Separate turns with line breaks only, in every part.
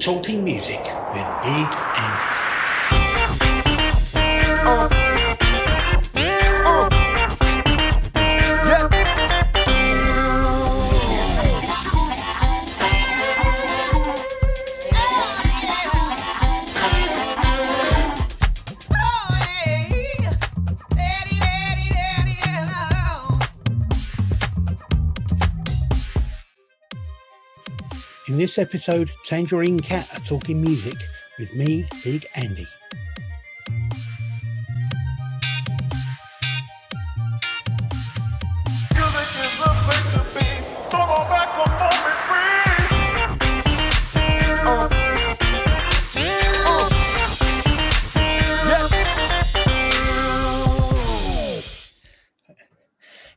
Talking Music with Big Andy. In this episode, tAngerinecAt are talking music with me, Big Andy.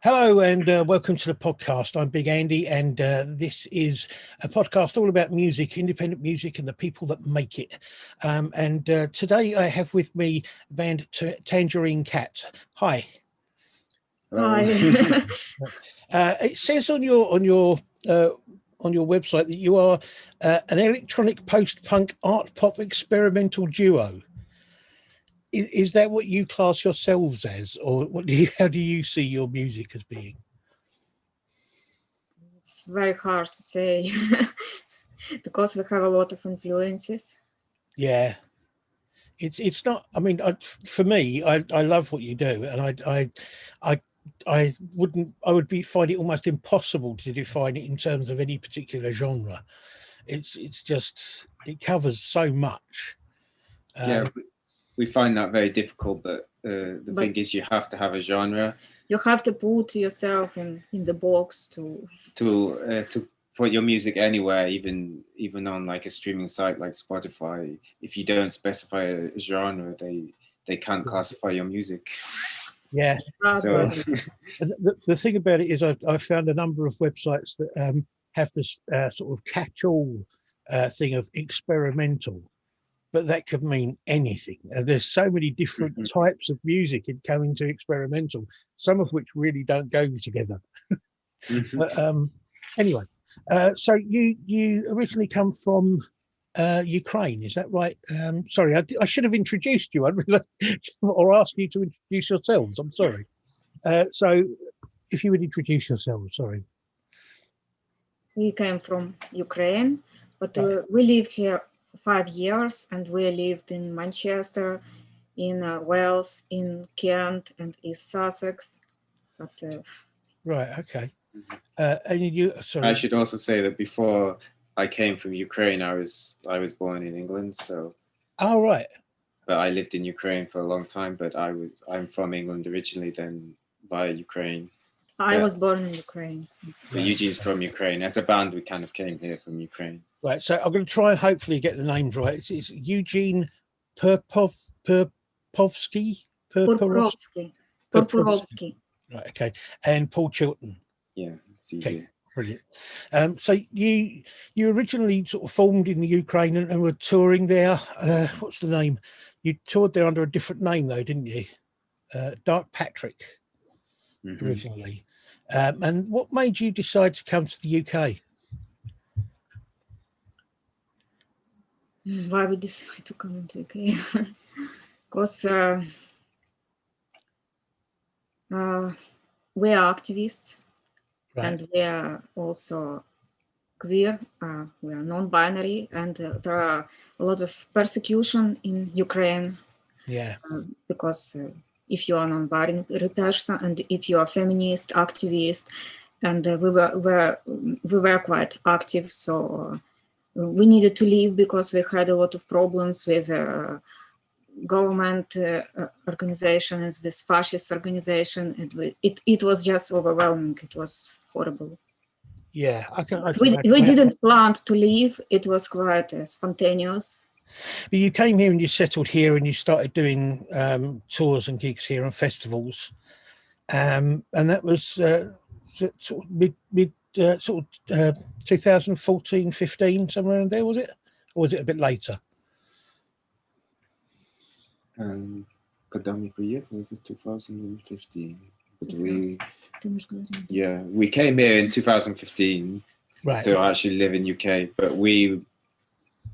Hello and welcome to the podcast. I'm Big Andy, and this is a podcast all about music, independent music, and the people that make it. Today I have with me band tAngerinecAt. Hi.
Hi.
It says on your website that you are an electronic post-punk art pop experimental duo. Is that what you class yourselves as, or how do you see your music as being?
It's very hard to say because we have a lot of influences.
Yeah, it's not. I mean, for me, I love what you do, and I would find it almost impossible to define it in terms of any particular genre. It's just, it covers so much.
Yeah. We find that very difficult, but the thing is, you have to have a genre.
You have to put yourself in the box to
put your music anywhere, even on like a streaming site like Spotify. If you don't specify a genre, they can't classify your music.
Yeah.
So
the thing about it is, I've found a number of websites that have this sort of catch-all thing of experimental. But that could mean anything. There's so many different types of music in coming to experimental, some of which really don't go together. But anyway, so you originally come from Ukraine, is that right? Sorry, I should have introduced you. Or asked you to introduce yourselves. I'm sorry. So if you would introduce yourselves, sorry.
We came from Ukraine, but we live here 5 years, and we lived in Manchester, in Wales, in Kent, and East Sussex. But
right, okay. And you, sorry.
I should also say that before I came from Ukraine, I was born in England. So.
Oh, right.
But I lived in Ukraine for a long time. But I'm from England originally, then via Ukraine.
I was born in Ukraine. So.
Eugene's from Ukraine. As a band, we kind of came here from Ukraine.
Right, so I'm going to try and hopefully get the names right. It's Eugene Purpovsky?
Purpovsky.
Right, okay. And Paul Chilton.
Yeah, it's easy.
Okay, brilliant. So you originally sort of formed in the Ukraine and were touring there. What's the name? You toured there under a different name, though, didn't you? Dark Patrick, originally. And what made you decide to come to the UK?
Why we decided to come into UK? Because we are activists, right. And we are also queer. We are non-binary, and there are a lot of persecution in Ukraine.
Yeah.
Because if you are non-binary person, and if you are feminist activist, and we were quite active, so. We needed to leave because we had a lot of problems with government organizations, with fascist organization. It was just overwhelming. It was horrible.
Yeah,
we didn't plan to leave. It was quite spontaneous.
But you came here and you settled here and you started doing tours and gigs here and festivals, and that was sort of mid 2014, 15, somewhere around there, was it? Or was it a bit later?
Когда мы приехали, it was 2015. But we came here in 2015
right.
to actually live in UK. But we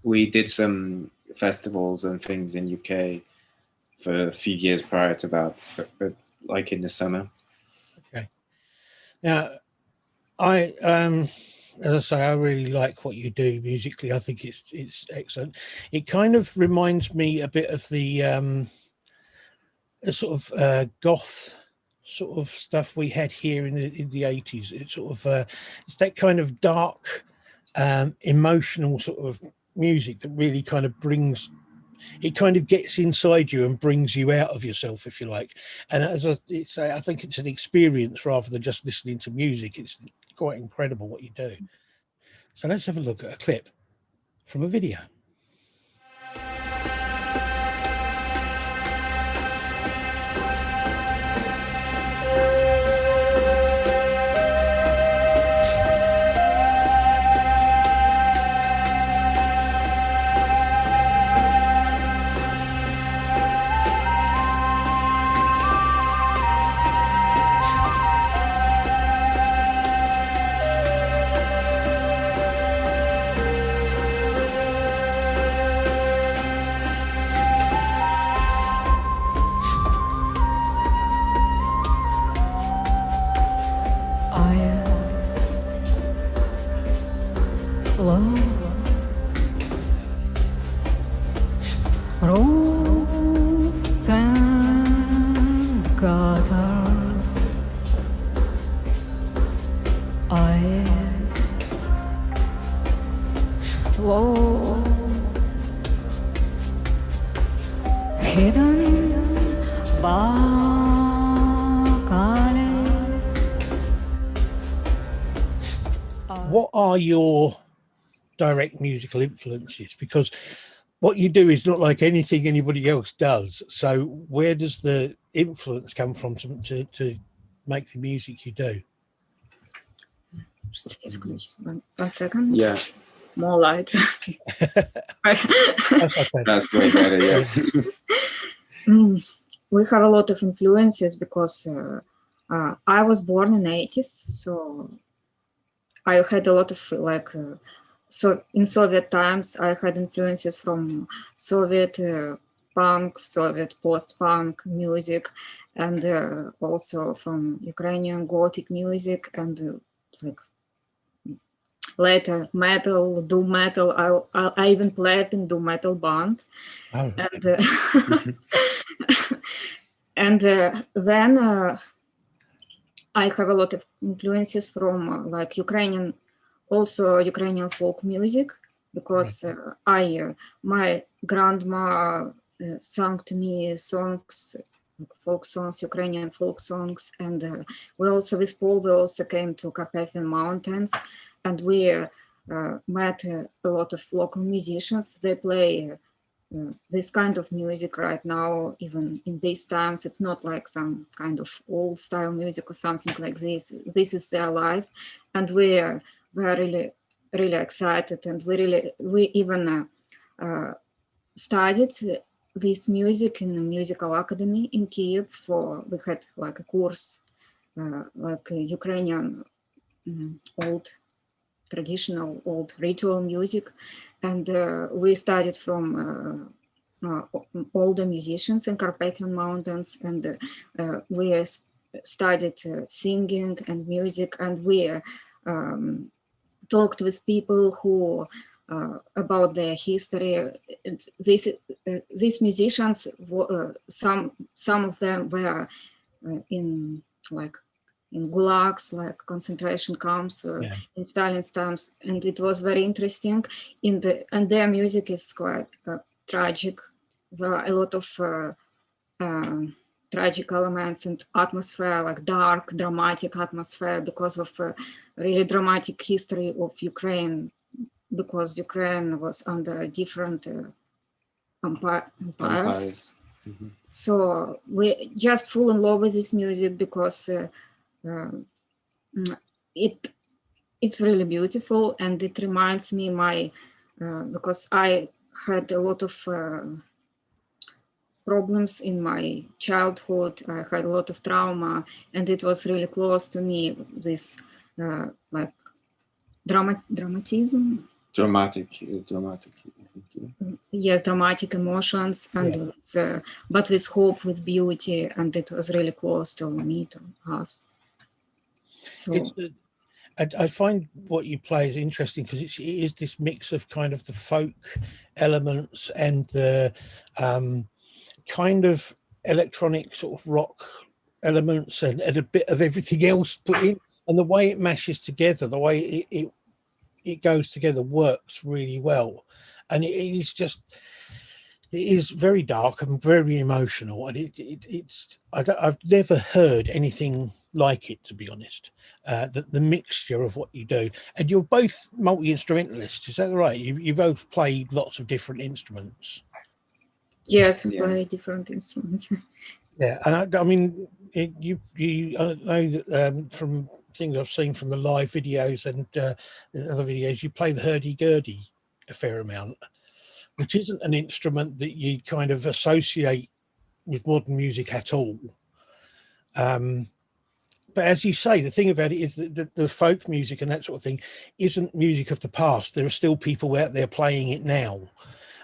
we did some festivals and things in UK for a few years prior to that, but like in the summer.
Okay. Now, as I say, I really like what you do musically. I think it's excellent. It kind of reminds me a bit of the sort of goth sort of stuff we had here in the 80s. It's sort of it's that kind of dark, emotional sort of music that really kind of brings. It kind of gets inside you and brings you out of yourself, if you like. And as I think it's an experience rather than just listening to music. It's quite incredible what you do. So let's have a look at a clip from a video.
Roofs and gutters, I flow hidden back alleys.
What are your direct musical influences? Because what you do is not like anything anybody else does. So where does the influence come from to make the music you do?
One second.
Yeah,
More light.
that's way better. Yeah.
We have a lot of influences because I was born in the 80s, so I had a lot of so in Soviet times I had influences from Soviet punk, Soviet post-punk music, and also from Ukrainian Gothic music, and like later metal, doom metal. I even played in doom metal band.
Oh.
And then I have a lot of influences from like Ukrainian folk music, because my grandma sang to me songs, folk songs, Ukrainian folk songs, and we also with Paul we also came to Carpathian Mountains, and we met a lot of local musicians. They play this kind of music right now, even in these times. It's not like some kind of old style music or something like this. This is their life, and we're really excited, and we even studied this music in the musical academy in Kiev. We had like a course like Ukrainian old traditional old ritual music, and we studied from older musicians in Carpathian Mountains, and we studied singing and music, and we talked with people who about their history. These musicians, some of them were in gulags, like concentration camps, in Stalin's times, and it was very interesting. And their music is quite tragic. There are a lot of tragic elements and atmosphere, like dark, dramatic atmosphere, because of really dramatic history of Ukraine, because Ukraine was under different empires. Mm-hmm. So we just fall in love with this music because it's really beautiful, and it reminds me because I had a lot of problems in my childhood. I had a lot of trauma, and it was really close to me, this like dramatic. yes, dramatic emotions, and but with hope, with beauty, and it was really close to me, to us. So
I find what you play is interesting because it is this mix of kind of the folk elements and the kind of electronic sort of rock elements and a bit of everything else put in, and the way it mashes together, the way it goes together works really well, and it is very dark and very emotional, and I've never heard anything like it, to be honest. The mixture of what you do, and you're both multi-instrumentalists, is that right? You both play lots of different instruments.
yes, we play different instruments.
Yeah, and I mean, I know that from things I've seen from the live videos and other videos, you play the hurdy-gurdy a fair amount, which isn't an instrument that you kind of associate with modern music at all. But as you say, the thing about it is that the folk music and that sort of thing isn't music of the past. There are still people out there playing it now,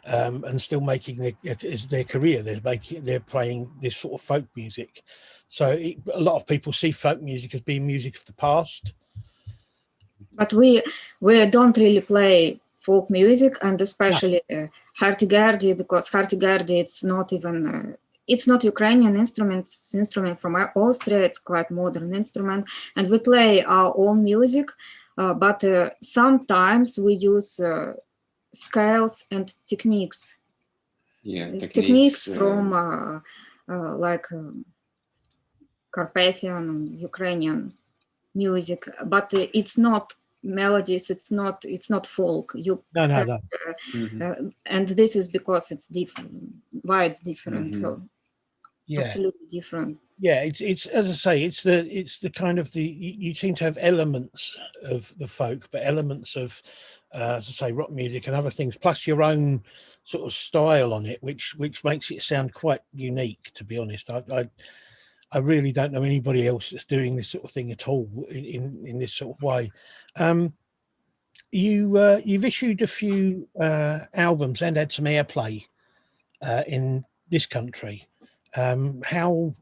and still making their career. They're playing this sort of folk music. So a lot of people see folk music as being music of the past.
But we don't really play folk music, and especially hurdy-gurdy, because hurdy-gurdy it's not even it's not Ukrainian instrument. It's instrument from Austria. It's quite modern instrument, and we play our own music. But sometimes we use scales and techniques.
Yeah,
techniques from like Carpathian, Ukrainian music, but it's not melodies. It's not folk.
No.
And this is because it's different. Why it's different? So
yeah,
absolutely different.
Yeah, it's as I say, it's the kind of you seem to have elements of the folk, but elements of as I say, rock music and other things, plus your own sort of style on it, which makes it sound quite unique. To be honest, I really don't know anybody else that's doing this sort of thing at all in this sort of way. You've issued a few albums and had some airplay in this country. How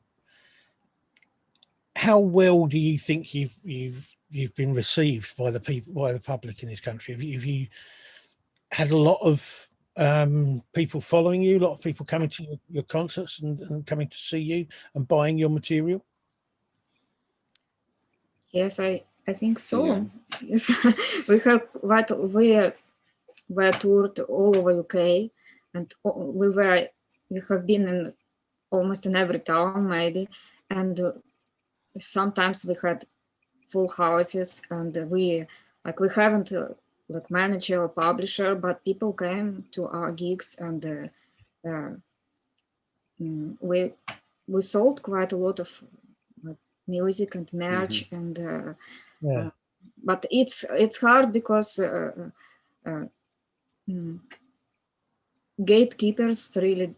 well do you think you've been received by the public in this country? Have you had a lot of people following you, a lot of people coming to your concerts and coming to see you and buying your material?
Yes, I think so. Yeah. Yes. we were toured all over UK, and we have been in almost in every town maybe, and sometimes we had full houses, and we haven't like manager or publisher, but people came to our gigs, and we sold quite a lot of music and merch, and but it's hard because gatekeepers really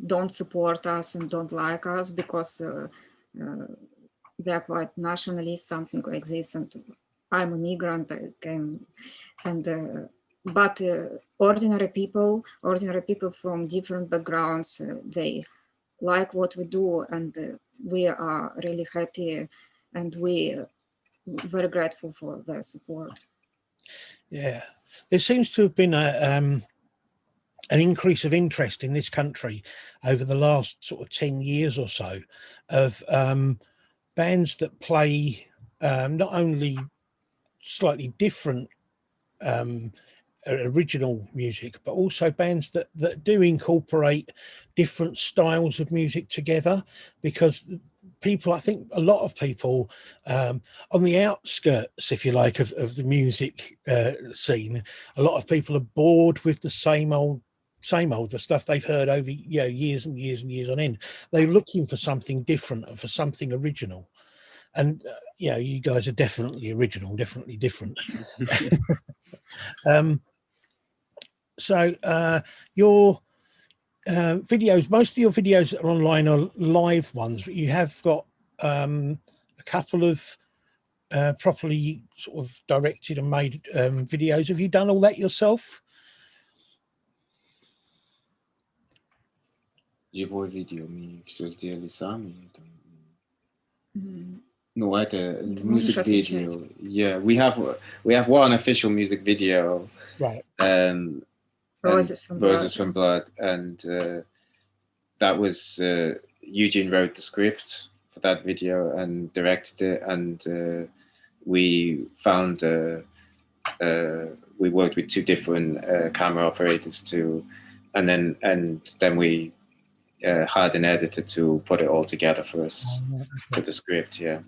don't support us and don't like us because they're quite nationalist, something like this. And I'm a migrant, I came, and but ordinary people from different backgrounds, they like what we do, and we are really happy, and we very grateful for their support.
Yeah, there seems to have been an increase of interest in this country over the last sort of 10 years or so of bands that play not only slightly different original music, but also bands that do incorporate different styles of music together, because people, I think a lot of people on the outskirts, if you like, of the music scene, a lot of people are bored with the same old, the stuff they've heard over years and years and years on end. They're looking for something different, for something original. And you guys are definitely original, definitely different. So your videos, most of your videos that are online are live ones, but you have got a couple of properly sort of directed and made videos. Have you done all that yourself?
Живое видео мы все сделали сами.
М,
Ну, это
Ты можешь
music
отвечать?
video. Yeah, we have one official music video,
Right.
and
Roses from
Roses
Blood.
from Blood, and that was Eugene wrote the script for that video and directed it, and we found we worked with two different camera operators and then we hired an editor to put it all together for us for the script. Yeah.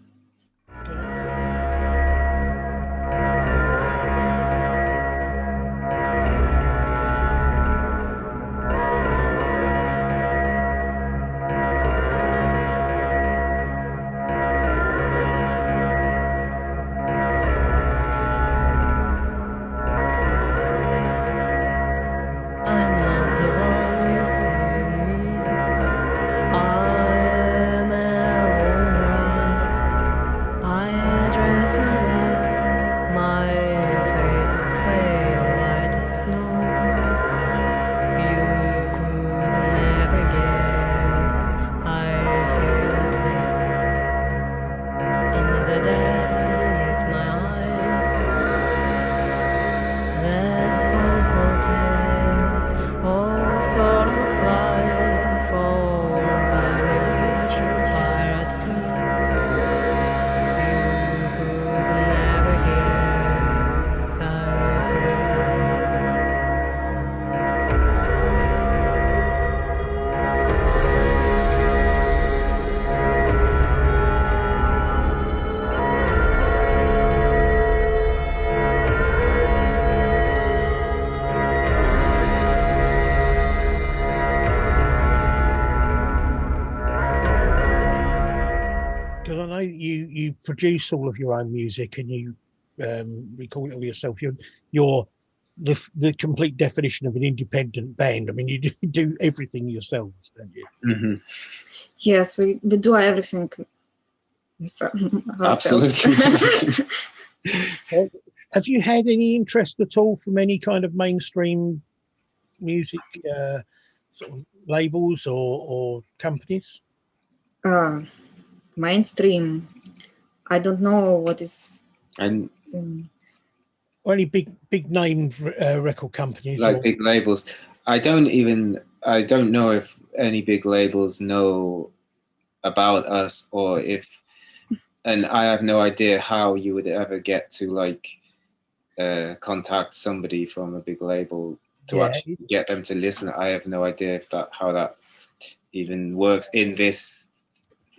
I'm not the one you see in me. I am a wanderer. I dress in black. My face is pale white as snow. You could never guess I feel it too. In the dead beneath my eyes, there's comforters of sorrow's life, for I'm a ancient pirate too. You could never guess I feel as you.
Because I know you produce all of your own music and you record it all yourself. You're the complete definition of an independent band. I mean, you do everything yourselves, don't you?
Mm-hmm.
Yes, we do everything ourselves.
Absolutely.
Have you had any interest at all from any kind of mainstream music sort of labels or companies?
Mainstream. I don't know what is.
And
Or any big name record companies?
like
or,
big labels, I don't know if any big labels know about us, or if, and I have no idea how you would ever get to like contact somebody from a big label to actually get them to listen. I have no idea if how that even works in this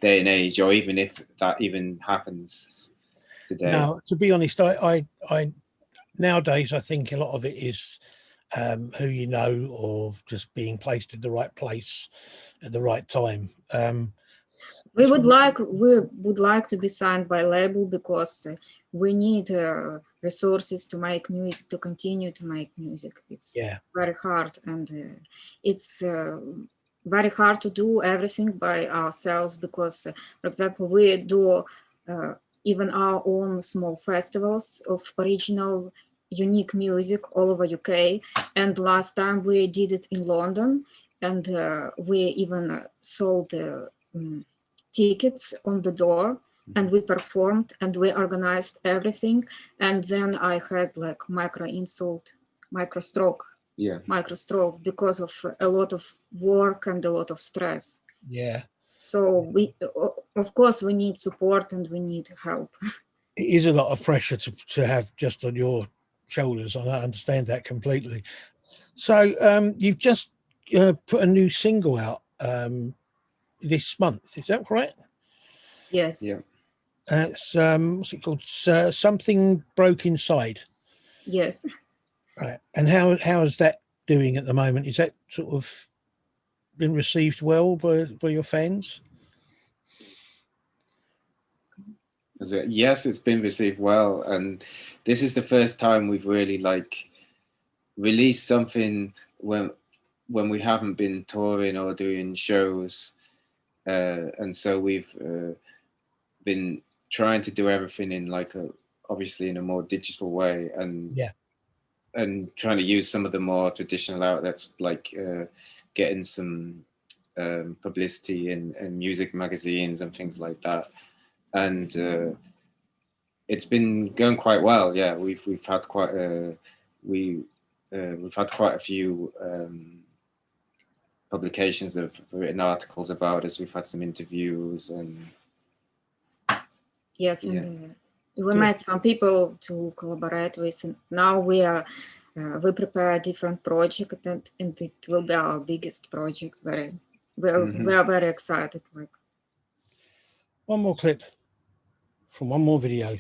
day and age, or even if that even happens today.
No, to be honest, I nowadays I think a lot of it is who you know, or just being placed in the right place at the right time.
We would like to be signed by a label, because we need resources to make music, to continue to make music. It's very hard, and it's very hard to do everything by ourselves, because, for example, we do even our own small festivals of original, unique music all over UK. And last time we did it in London, and we even sold tickets on the door, and we performed and we organized everything. And then I had like microstroke because of a lot of work and a lot of stress. So we, of course, we need support and we need help.
It is a lot of pressure to have just on your shoulders, and I understand that completely. So you've just put a new single out this month, is that right?
Yes.
Yeah.
It's what's it called? Something Broke Inside.
Yes.
Right. And how is that doing at the moment? Is that sort of been received well by your fans?
Yes, it's been received well, and this is the first time we've really like released something when we haven't been touring or doing shows, and so we've been trying to do everything in like obviously in a more digital way, and trying to use some of the more traditional outlets, like getting some publicity in music magazines and things like that. And it's been going quite well. Yeah, we've had quite we've had quite a few publications of written articles about us. We've had some interviews and
Yes,
yeah.
and we met some people to collaborate with. And now we prepare a different project, and it will be our biggest project. We are very excited. Like,
one more clip from one more video.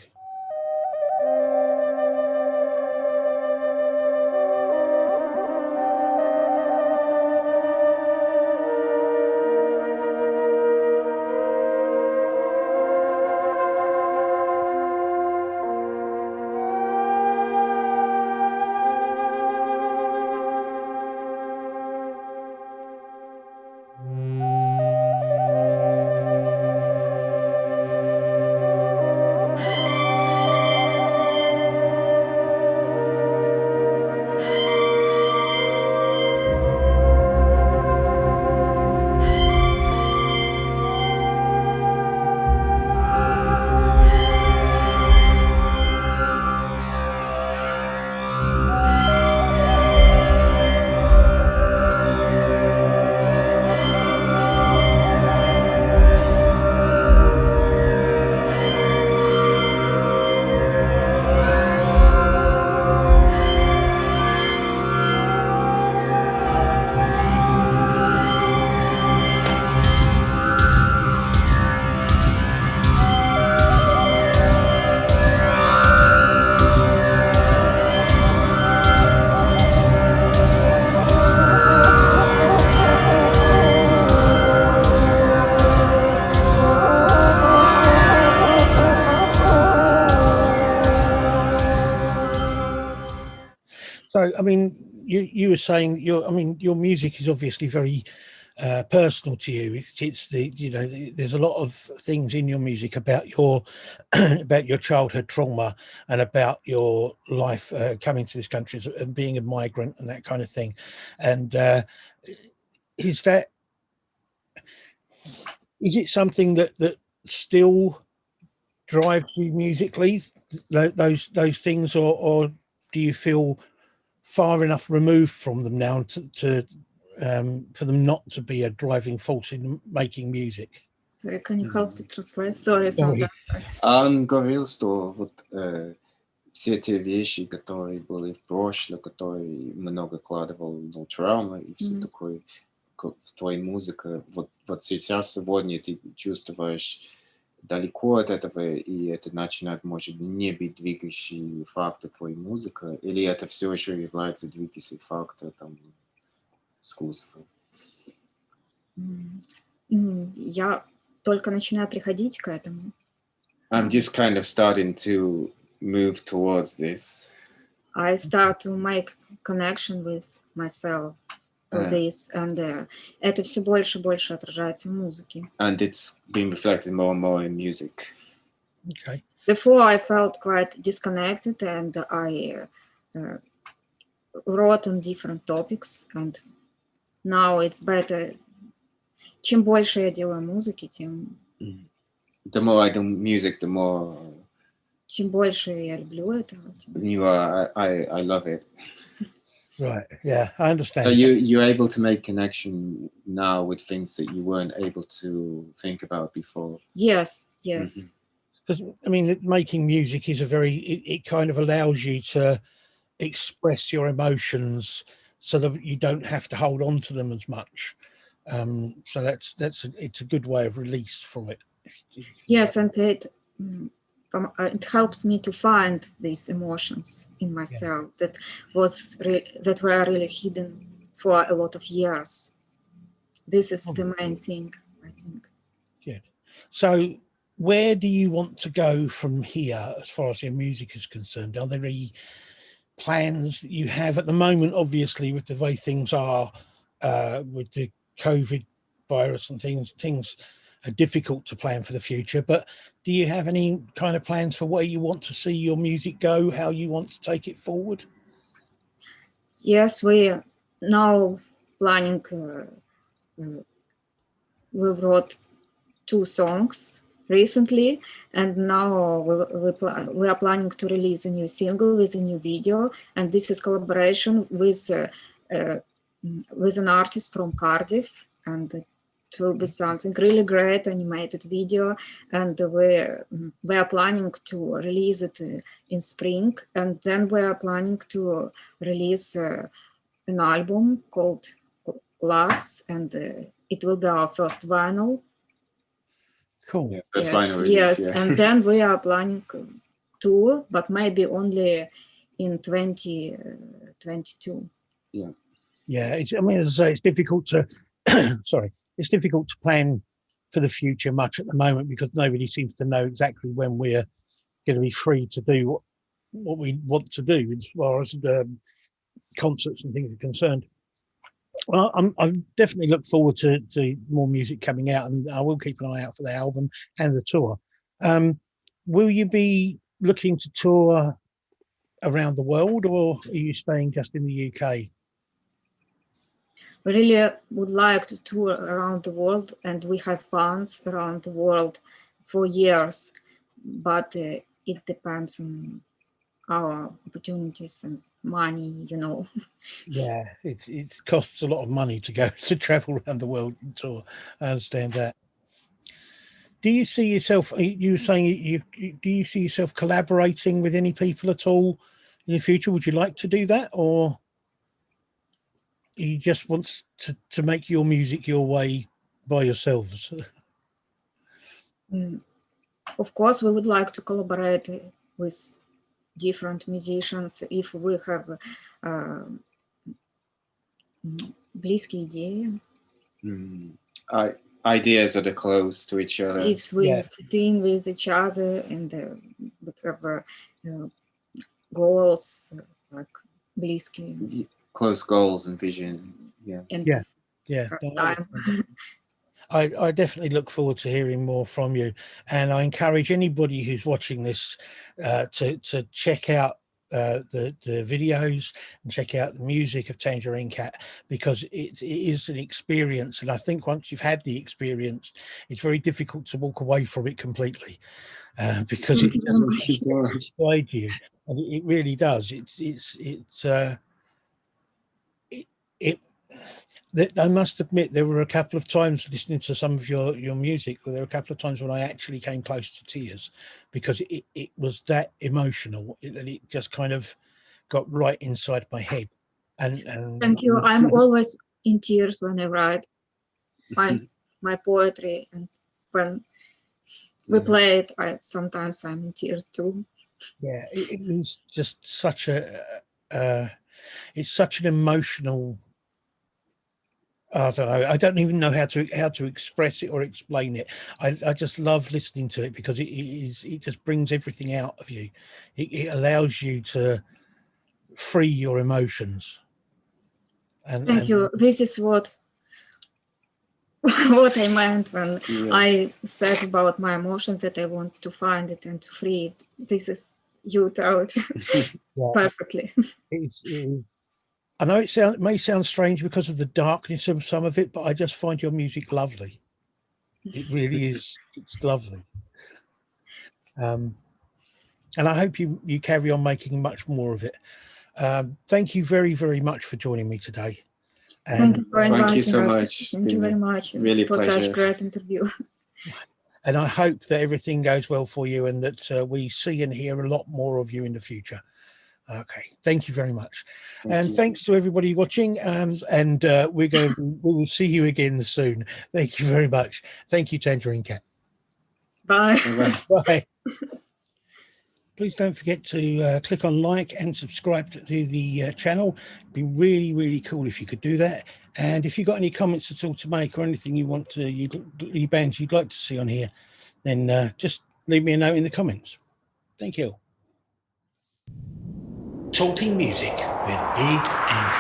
So, I mean, you were saying your music is obviously very personal to you. It's there's a lot of things in your music about your about your childhood trauma and about your life coming to this country and being a migrant and that kind of thing. And is it something that still drives you musically, those things, or do you feel far enough removed from them now to for them not to be a driving force in making music?
sorry, can you help to translate? Sorry,
Sorry.
Он говорил, что вот все те вещи, которые были в прошлом, которые много вкладывал, ну, травмы и все такое, в твоей музыке, вот сейчас, сегодня ты чувствуешь далеко от этого, и это начинает, может, не быть двигающий фактор твоей музыки, или это все еще является двигающим фактором там, искусства?
Я только начинаю приходить к этому.
I'm just kind of starting to move towards this.
I start to make connection with myself with this, and это все больше и больше отражается в музыке.
And it's been reflected more and more in music.
Okay.
Before I felt quite disconnected, and I wrote on different topics, and now it's better. Чем больше я делаю музыки, тем...
The more I do music, the more...
Чем больше я люблю это.
I love it.
Right, yeah, I understand.
So you're able to make connection now with things that you weren't able to think about before.
Yes.
Because, I mean, making music is it kind of allows you to express your emotions so that you don't have to hold on to them as much. So it's a good way of release from it.
Yes, and it helps me to find these emotions in myself that were really hidden for a lot of years. This is the main thing, I think.
Good. So where do you want to go from here as far as your music is concerned? Are there any plans that you have at the moment, obviously, with the way things are with the COVID virus and things are difficult to plan for the future, but do you have any kind of plans for where you want to see your music go, how you want to take it forward?
Yes, we are now planning we wrote 2 songs recently, and now we are planning to release a new single with a new video, and this is collaboration with an artist from Cardiff, and it will be something really great animated video, and we are planning to release it in spring, and then we are planning to release an album called Glass, and it will be our first vinyl.
Cool.
Yeah, that's
Yes,
final release,
yes,
yeah.
and then we are planning tour, but maybe only in 2022.
Yeah, I mean, as I say, it's difficult to it's difficult to plan for the future much at the moment because nobody seems to know exactly when we're going to be free to do what we want to do as far as concerts and things are concerned. Well, I definitely look forward to more music coming out, and I will keep an eye out for the album and the tour. Will you be looking to tour around the world, or are you staying just in the UK?
We really would like to tour around the world, and we have fans around the world for years, but it depends on our opportunities and money, you know.
Yeah, it costs a lot of money to go to travel around the world and tour. I understand that. Do you see yourself? You were saying do you see yourself collaborating with any people at all in the future? Would you like to do that, or you just want to make your music your way by yourselves?
Of course, we would like to collaborate with different musicians if we have близкие идеи.
Ideas that are close to each other.
If we fit in with each other and we have goals like близкие.
Close goals and vision. Yeah.
And
time. I definitely look forward to hearing more from you, and I encourage anybody who's watching this to check out the videos and check out the music of tAngerinecAt, because it is an experience, and I think once you've had the experience, it's very difficult to walk away from it completely, because it doesn't guide you, and it really does. I must admit, there were a couple of times listening to some of your music, there were a couple of times when I actually came close to tears, because it was that emotional that it just kind of got right inside my head. And
thank you. I'm always in tears when I write my poetry, and when we play it, sometimes I'm in tears too.
Yeah, it is just such it's such an emotional. I don't know. I don't even know how to express it or explain it. I just love listening to it because it just brings everything out of you. It allows you to free your emotions.
Thank you. This is what I meant when I said about my emotions, that I want to find it and to free it. This is, you tell it perfectly.
It is. I know it may sound strange because of the darkness of some of it, but I just find your music lovely. It really is. It's lovely. And I hope you carry on making much more of it. Thank you very, very much for joining me today. And
thank you so much.
Thank you very much.
Really
for
pleasure.
Such a great interview.
And I hope that everything goes well for you, and that we see and hear a lot more of you in the future. Okay, thank you very much. Thanks to everybody watching, and we will see you again soon. Thank you very much. Thank you, tAngerinecAt.
Bye.
Bye. Please don't forget to click on like and subscribe to the channel. It'd be really, really cool if you could do that. And if you've got any comments at all to make, or anything you want to, any bands you'd like to see on here, then just leave me a note in the comments. Thank you. Talking Music with Big and